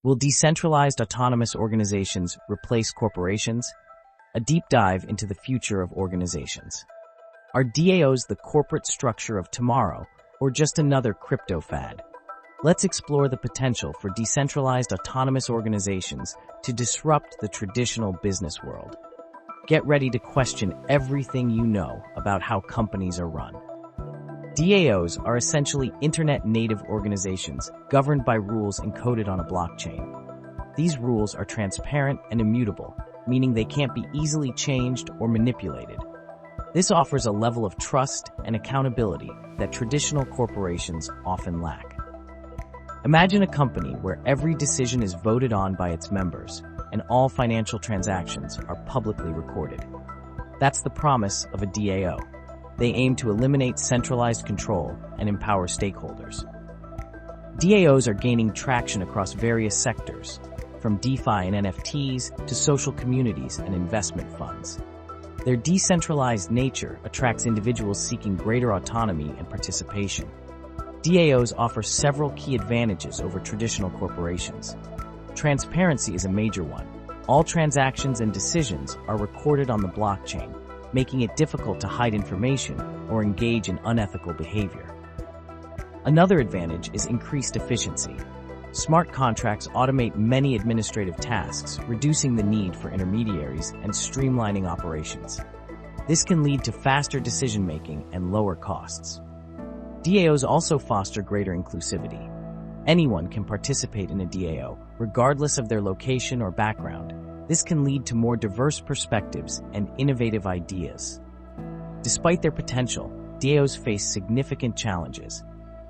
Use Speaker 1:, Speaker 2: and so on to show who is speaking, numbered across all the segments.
Speaker 1: Will decentralized autonomous organizations replace corporations? A deep dive into the future of organizations. Are DAOs the corporate structure of tomorrow, or just another crypto fad? Let's explore the potential for decentralized autonomous organizations to disrupt the traditional business world. Get ready to question everything you know about how companies are run. DAOs are essentially internet-native organizations governed by rules encoded on a blockchain. These rules are transparent and immutable, meaning they can't be easily changed or manipulated. This offers a level of trust and accountability that traditional corporations often lack. Imagine a company where every decision is voted on by its members and all financial transactions are publicly recorded. That's the promise of a DAO. They aim to eliminate centralized control and empower stakeholders. DAOs are gaining traction across various sectors, from DeFi and NFTs to social communities and investment funds. Their decentralized nature attracts individuals seeking greater autonomy and participation. DAOs offer several key advantages over traditional corporations. Transparency is a major one. All transactions and decisions are recorded on the blockchain, making it difficult to hide information or engage in unethical behavior. Another advantage is increased efficiency. Smart contracts automate many administrative tasks, reducing the need for intermediaries and streamlining operations. This can lead to faster decision-making and lower costs. DAOs also foster greater inclusivity. Anyone can participate in a DAO, regardless of their location or background. This can lead to more diverse perspectives and innovative ideas. Despite their potential, DAOs face significant challenges.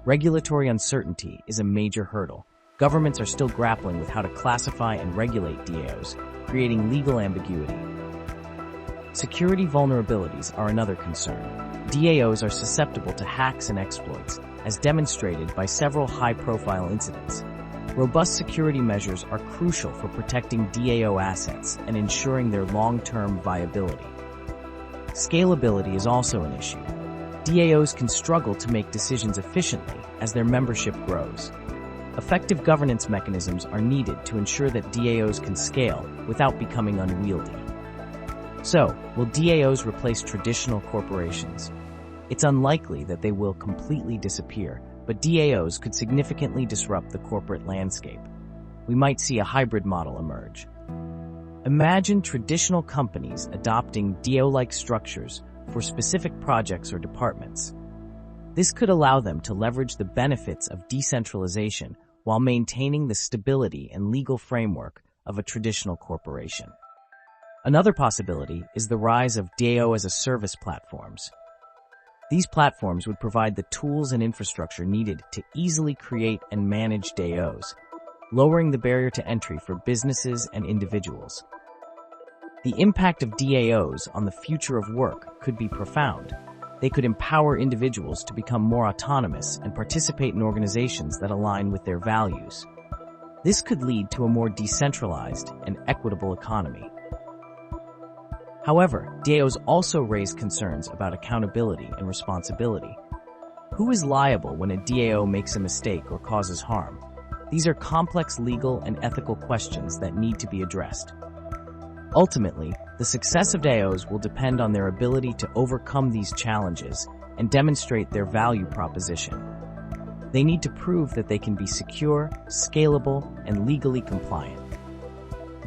Speaker 1: Regulatory uncertainty is a major hurdle. Governments are still grappling with how to classify and regulate DAOs, creating legal ambiguity. Security vulnerabilities are another concern. DAOs are susceptible to hacks and exploits, as demonstrated by several high-profile incidents. Robust security measures are crucial for protecting DAO assets and ensuring their long-term viability. Scalability is also an issue. DAOs can struggle to make decisions efficiently as their membership grows. Effective governance mechanisms are needed to ensure that DAOs can scale without becoming unwieldy. So, will DAOs replace traditional corporations? It's unlikely that they will completely disappear, but DAOs could significantly disrupt the corporate landscape. We might see a hybrid model emerge. Imagine traditional companies adopting DAO-like structures for specific projects or departments. This could allow them to leverage the benefits of decentralization while maintaining the stability and legal framework of a traditional corporation. Another possibility is the rise of DAO-as-a-service platforms. These platforms would provide the tools and infrastructure needed to easily create and manage DAOs, lowering the barrier to entry for businesses and individuals. The impact of DAOs on the future of work could be profound. They could empower individuals to become more autonomous and participate in organizations that align with their values. This could lead to a more decentralized and equitable economy. However, DAOs also raise concerns about accountability and responsibility. Who is liable when a DAO makes a mistake or causes harm? These are complex legal and ethical questions that need to be addressed. Ultimately, the success of DAOs will depend on their ability to overcome these challenges and demonstrate their value proposition. They need to prove that they can be secure, scalable, and legally compliant.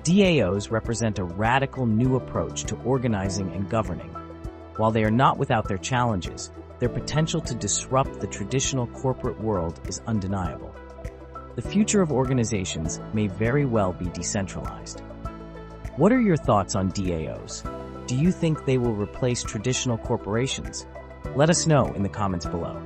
Speaker 1: DAOs represent a radical new approach to organizing and governing. While they are not without their challenges, their potential to disrupt the traditional corporate world is undeniable. The future of organizations may very well be decentralized. What are your thoughts on DAOs? Do you think they will replace traditional corporations? Let us know in the comments below.